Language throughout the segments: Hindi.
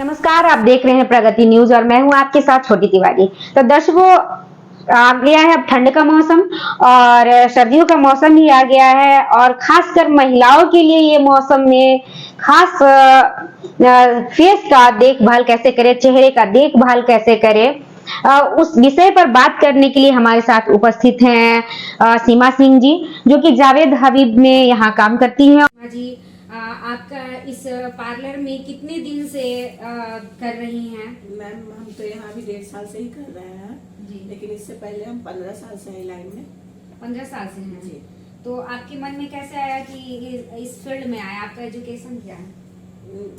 नमस्कार, आप देख रहे हैं प्रगति न्यूज और मैं हूं आपके साथ छोटी तिवारी। तो दर्शकों, आ गया है अब ठंड का मौसम और सर्दियों का मौसम ही आ गया है और खासकर महिलाओं के लिए ये मौसम में खास फेस का देखभाल कैसे करें, चेहरे का देखभाल कैसे करें, उस विषय पर बात करने के लिए हमारे साथ उपस्थित हैं सीमा सिंह जी, जो कि जावेद हबीब में यहाँ काम करती हैं। जी, आपका इस पार्लर में कितने दिन से कर रही हैं? मैम, हम तो यहाँ भी 1.5 साल से ही कर रहे हैं जी, लेकिन इससे पहले हम 15 साल से हैं लाइन में। 15 साल से हैं जी। तो आपके मन में कैसे आया कि इस फील्ड में आया? आपका एजुकेशन क्या है?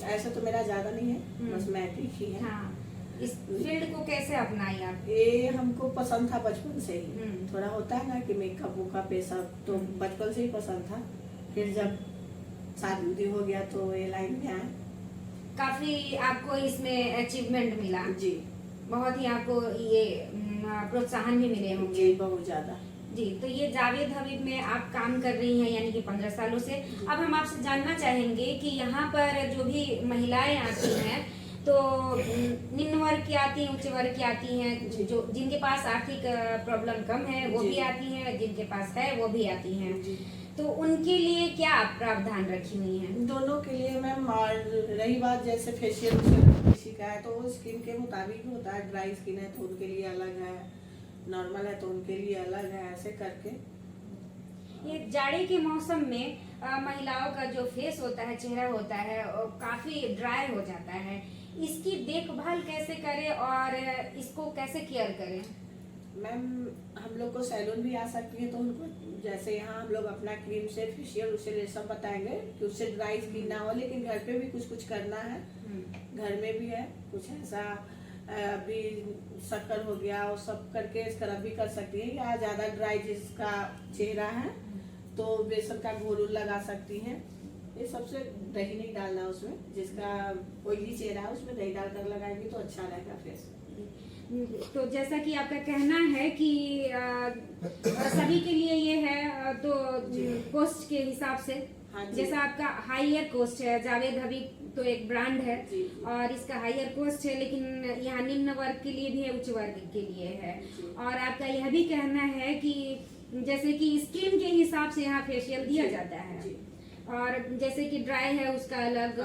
ऐसा तो मेरा ज्यादा नहीं है, बस मैट्रिक ही है। हाँ, इस फील्ड को कैसे अपनाई आप? ये हमको पसंद था बचपन से ही। थोड़ा होता है ना कि मेकअप वुकअप ये सब तो बचपन से ही पसंद था। फिर जब शादी हो गया तो ये लाइन में आए। काफी आपको इसमें अचीवमेंट मिला जी, बहुत ही आपको ये प्रोत्साहन भी मिले होंगे जी, बहुत ज्यादा जी। तो ये जावेद हबीब में आप काम कर रही हैं यानी कि 15 सालों से। अब हम आपसे जानना चाहेंगे कि यहाँ पर जो भी महिलाएं आती हैं तो निम्न वर्ग की आती हैं, उच्च वर्ग की आती हैं, जो जिनके पास आर्थिक प्रॉब्लम कम है वो भी आती हैं, जिनके पास है वो भी आती हैं। तो उनके लिए क्या प्रावधान रखी हुई हैं? दोनों के लिए मैम। रही बात जैसे फेशियल किसी का है तो वो स्किन के मुताबिक होता है। ड्राई स्किन है तो उनके लिए अलग है, नॉर्मल है तो उनके लिए अलग है, ऐसे करके। ये जाड़े के मौसम में महिलाओं का जो फेस होता है, चेहरा होता है, काफी ड्राई हो जाता है। इसकी देखभाल कैसे करें और इसको कैसे केयर करें? मैम, हम लोग को सैलून भी आ सकती है तो उनको जैसे यहाँ हम लोग अपना क्रीम से फेशियल उससे ये सब बताएंगे कि उससे ड्राई स्किन ना हो, लेकिन घर पे भी कुछ करना है। घर में भी है कुछ ऐसा, अभी शक्कर हो गया और सब करके स्क्रब भी कर सकती है, या ज्यादा ड्राई जिसका चेहरा है तो बेसन का घोल लगा सकती है। ये सबसे दही नहीं डालना उसमें, जिसका ऑयली चेहरा है उसमें दही डालकर लगाएंगे तो अच्छा रहेगा फेस। तो जैसा कि आपका कहना है कि सभी के लिए ये है तो कॉस्ट के हिसाब से, जैसा आपका हाईयर कॉस्ट है, जावेद हबीब तो एक ब्रांड है और इसका हाईयर कॉस्ट है, लेकिन यहाँ निम्न वर्ग के लिए भी है, उच्च वर्ग के लिए है। और आपका यह भी कहना है कि जैसे कि स्किन के हिसाब से यहाँ फेशियल दिया जाता है और जैसे कि ड्राई है उसका अलग,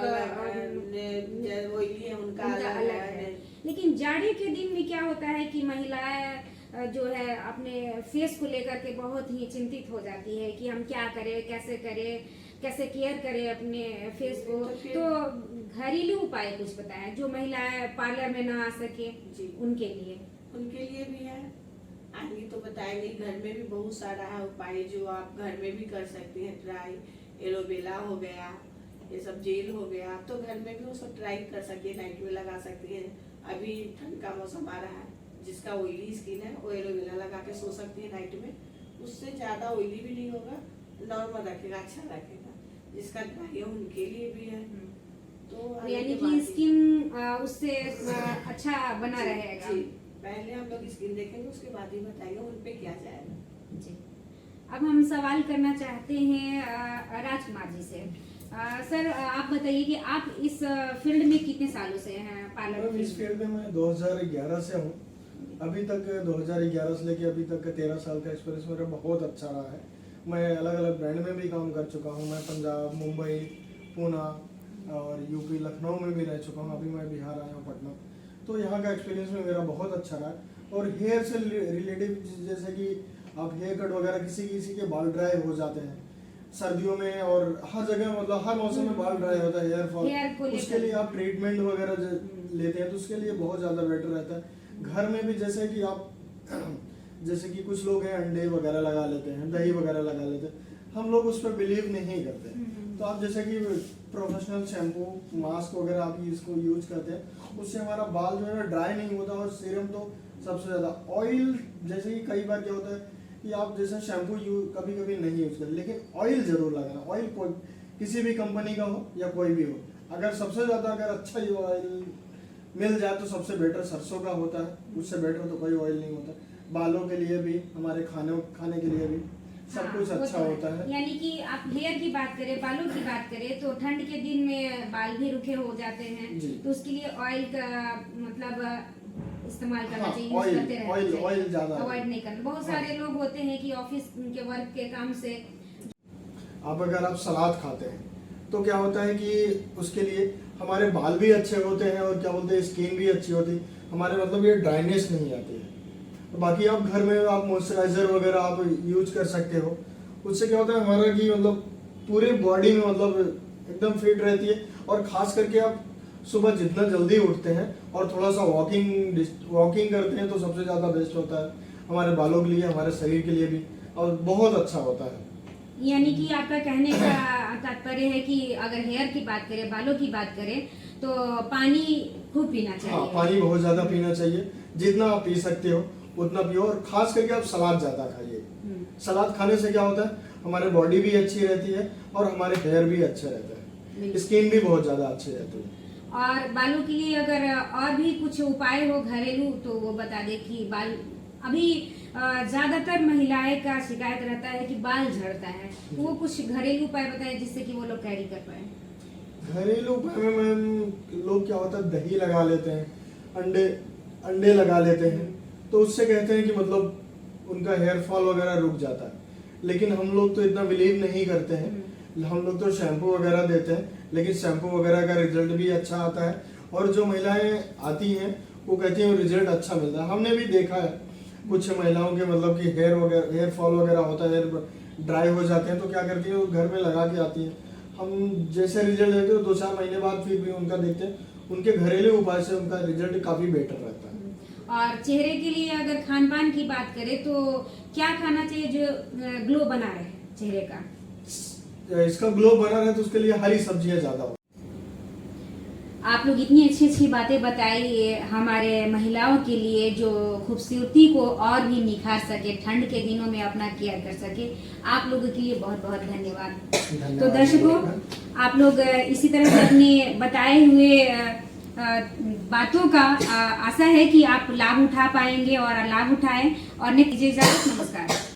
ऑयली है उनका अलग है। लेकिन जाड़े के दिन में क्या होता है कि महिलाएं जो है अपने फेस को लेकर के बहुत ही चिंतित हो जाती है कि हम क्या करें, कैसे केयर करें अपने फेस को। तो घरेलू उपाय कुछ बताएं जो महिलाएं पार्लर में ना आ सके उनके लिए भी है, आगे तो बताएंगे। घर में भी बहुत सारा है उपाय जो आप घर में भी कर सकती हैं। ड्राई एलोवेरा हो गया, ये सब जेल हो गया, आप तो घर में भी वो सब ट्राई कर सकती है, नाइट में लगा सकती है। अभी ठंड का मौसम आ रहा है, जिसका ऑयली स्किन है वो एलोवेरा लगा के सो सकती है नाइट में, उससे ज्यादा ऑयली भी नहीं होगा, नॉर्मल रखेगा, अच्छा रखेगा। जिसका ड्राई है उनके लिए भी है। तो यानी कि स्किन उससे अच्छा बना रहेगा। पहले हम लोग स्किन देखेंगे उसके बाद ही बताएंगे उन पे क्या जाएगा जी। अब हम सवाल करना चाहते हैं राजकुमार जी से। सर, आप बताइए कि आप इस फील्ड में कितने सालों से हैं पार्लर? इस फील्ड में मैं 2011 से हूँ। अभी तक 2011 से लेके अभी तक 13 साल का एक्सपीरियंस मेरा बहुत अच्छा रहा है। मैं अलग अलग ब्रांड में भी काम कर चुका हूँ। मैं पंजाब, मुंबई, पुणे और यूपी, लखनऊ में भी रह चुका हूँ। अभी मैं बिहार आया हूँ, पटना। तो यहाँ का एक्सपीरियंस में मेरा बहुत अच्छा रहा। और हेयर से रिलेटिव जैसे कि आप हेयर कट वगैरह किसी के बाल ड्राई हो जाते हैं सर्दियों में, और हर जगह मतलब हर मौसम में बाल ड्राई होता है, हेयर फॉल, उसके लिए आप ट्रीटमेंट वगैरह लेते हैं तो उसके लिए बहुत ज़्यादा बेटर रहता है। घर में भी जैसे कि आप जैसे कि कुछ लोग हैं अंडे वगैरह लगा लेते हैं, दही वगैरह लगा लेते हैं, हम लोग उस पर बिलीव नहीं करते। तो आप जैसे कि प्रोफेशनल शैम्पू, मास्क वगैरह आप इसको यूज करते हैं, उससे हमारा बाल जो है ड्राई नहीं होता। और सीरम तो सबसे ज़्यादा, ऑयल जैसे कि कई बार क्या होता है कि आप जैसे शैम्पू कभी कभी नहीं यूज करते, लेकिन ऑयल जरूर लगाना। ऑयल कोई किसी भी कंपनी का हो या कोई भी हो, अगर सबसे ज़्यादा अगर अच्छा ही ऑयल मिल जाए तो सबसे बेटर सरसों का होता है, उससे बेटर तो कोई ऑयल नहीं होता। बालों के लिए भी, हमारे खाने के लिए भी सब कुछ वो अच्छा तो होता है। यानी कि आप हेयर की बात करें, बालों की बात करें, तो ठंड के दिन में बाल भी रुखे हो जाते हैं, जी। तो उसके लिए ऑयल का मतलब इस्तेमाल करना हाँ, चाहिए, यूज ऑयल- करते रहना ऑयल- चाहिए, ऑयल ज्यादा अवॉइड नहीं करना। बहुत हाँ। सारे लोग होते हैं कि ऑफिस के वर्क के काम से अब अगर आप सलाद खाते हैं तो क्या होता है कि उसके लिए हमारे बाल भी अच्छे होते हैं और क्या बोलते हैं स्किन भी अच्छी होती है, हमारे मतलब ये ड्राइनेस नहीं आती है। बाकी आप घर में आप मॉइस्चराइजर वगैरह आप यूज कर सकते हो, उससे क्या होता है हमारा कि मतलब पूरे बॉडी में मतलब एकदम फिट रहती है। और खास करके आप सुबह जितना जल्दी उठते हैं और थोड़ा सा वॉकिंग करते हैं तो सबसे ज़्यादा बेस्ट होता है हमारे बालों के लिए, हमारे शरीर के लिए भी, और बहुत अच्छा होता है। यानी कि आपका कहने का तात्पर्य है कि अगर हेयर की बात करें, बालों की बात करें, तो पानी खूब पीना चाहिए। हाँ, पानी बहुत ज़्यादा पीना चाहिए, जितना आप पी सकते हो उतना पियो। और खास करके आप सलाद ज़्यादा खाइए। सलाद खाने से क्या होता है हमारे बॉडी भी अच्छी रहती है और हमारे हेयर भी अच्छे रहते हैं, स्किन भी बहुत ज़्यादा अच्छी रहती है। और बालों के लिए अगर और भी कुछ उपाय हो घरेलू तो वो बता दे कि बाल अभी ज्यादातर महिलाएं का शिकायत रहता है कि बाल झड़ता है, वो कुछ घरेलू उपाय बताएं जिससे कि वो लोग कैरी कर पाए। घरेलू उपाय में मैम लोग क्या होता है दही लगा लेते हैं, अंडे लगा लेते हैं, तो उससे कहते हैं कि मतलब उनका हेयर फॉल वगैरह रुक जाता है। लेकिन हम लोग तो इतना बिलीव नहीं करते हैं, हम लोग तो शैम्पू वगैरह देते हैं, लेकिन शैम्पू वगैरह का रिजल्ट भी अच्छा आता है। और जो महिलाएं आती हैं वो कहती हैं रिजल्ट अच्छा मिलता है। हमने भी देखा है कुछ महिलाओं के मतलब कि हेयर फॉल वगैरह होता है, हेयर ड्राई हो जाते हैं, तो क्या करती है वो घर में लगा के आती हैं। हम जैसे रिजल्ट देते हो 2-4 महीने बाद फिर भी उनका देखते हैं, उनके घरेलू उपाय से उनका रिजल्ट काफ़ी बेटर रहता है। और चेहरे के लिए अगर खान पान की बात करें तो क्या खाना चाहिए जो ग्लो बना रहे चेहरे का? इसका ग्लो बना रहे तो उसके लिए हरी सब्जियां ज्यादा हो। आप लोग इतनी अच्छी अच्छी बातें बताई हमारे महिलाओं के लिए जो खूबसूरती को और भी निखार सके, ठंड के दिनों में अपना केयर कर सके। आप लोगों के लिए बहुत बहुत धन्यवाद। तो दर्शकों, आप लोग इसी तरह से अपने बताए हुए बातों का आशा है कि आप लाभ उठा पाएंगे और लाभ उठाएं। और ने कीजिए इजाजत, नमस्कार।